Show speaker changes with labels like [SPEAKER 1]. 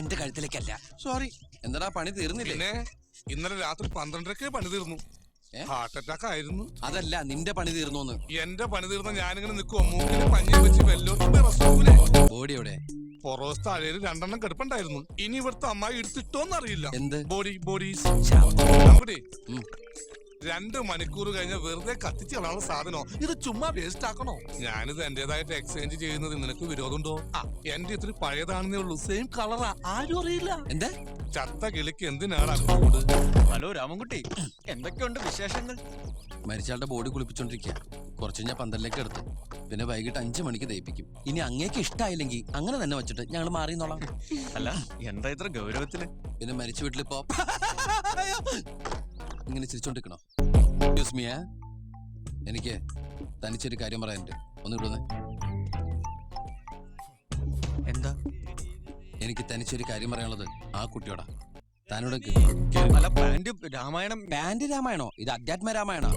[SPEAKER 1] എന്റെ കഴുത്തിലേക്കല്ല.
[SPEAKER 2] സോറി.
[SPEAKER 1] എന്താടാ പണി തീർന്നില്ലേ?
[SPEAKER 2] പിന്നെ ഇന്നലെ രാത്രി 12:30 പണി തീർന്നു. ഹാർട്ട് അറ്റാക്ക് ആയിരുന്നു.
[SPEAKER 1] അതല്ല, നിന്റെ പണി തീർന്നോന്ന്.
[SPEAKER 2] എന്റെ പണി തീർന്ന ഞാനിങ്ങനെ നിൽക്കുവോ? മൂക്കിന് പഞ്ഞി വെച്ച് വെല്ലോത്തിന്റെ റെസ്റ്റൂലേ.
[SPEAKER 1] ബോഡി എവിടെ?
[SPEAKER 2] പൊറോസ് താഴേല് 2 കിടപ്പുണ്ടായിരുന്നു. ഇനി ഇവിടുത്തെ അമ്മായി എടുത്തിട്ടോന്നറിയില്ല.
[SPEAKER 1] എന്ത്
[SPEAKER 2] ബോഡീസ് 2 മണിക്കൂർ കഴിഞ്ഞ വെറുതെ കത്തിച്ച് കളയാനുള്ള സാധനം ഇത് ചുമ്മാ വേസ്റ്റ് ആക്കണോ? ഞാനിത് എന്റേതായിട്ട് എക്സ്ചേഞ്ച് ചെയ്യുന്നത് നിനക്ക് വിരോധമുണ്ടോ? എന്റെ ഇത്തിരി പഴയതാണെന്നേ ഉള്ളൂ. സെയിം കളറാ, ആരും അറിയില്ല.
[SPEAKER 1] എന്താ
[SPEAKER 2] ചത്ത കിളിക്ക് എന്തിനാണ് കൂട്?
[SPEAKER 3] ഹലോ രാമൻകുട്ടി, എന്തൊക്കെയുണ്ട് വിശേഷങ്ങൾ?
[SPEAKER 1] മരിച്ചാളുടെ ബോഡി കുളിപ്പിച്ചോണ്ടിരിക്കുക. കുറച്ച് ഞാൻ 12ലേക്ക് എടുത്ത്, പിന്നെ വൈകിട്ട് 5 മണിക്ക് ദയിപ്പിക്കും. ഇനി അങ്ങേക്ക് ഇഷ്ടമായില്ലെങ്കിൽ അങ്ങനെ തന്നെ വെച്ചിട്ട് ഞങ്ങൾ മാറിന്നോളാം.
[SPEAKER 3] അല്ല, എന്താ ഇത്ര ഗൗരവത്തില്?
[SPEAKER 1] പിന്നെ മരിച്ച വീട്ടിലിപ്പോ ഇങ്ങനെ ചിരിച്ചോണ്ടിരിക്കണോ? എനിക്ക് തനിച്ചൊരു കാര്യം പറയാനുണ്ട്. ഒന്ന് വിടുന്നേ.
[SPEAKER 3] എന്താ?
[SPEAKER 1] എനിക്ക് തനിച്ചൊരു കാര്യം പറയാനുള്ളത് ആ കുട്ടിയോടാ. താനോട്
[SPEAKER 3] അല്ല, പാന്റ് രാമായണം.
[SPEAKER 1] പാന്റ് രാമായണോ? ഇത് അധ്യാത്മ രാമായണോ?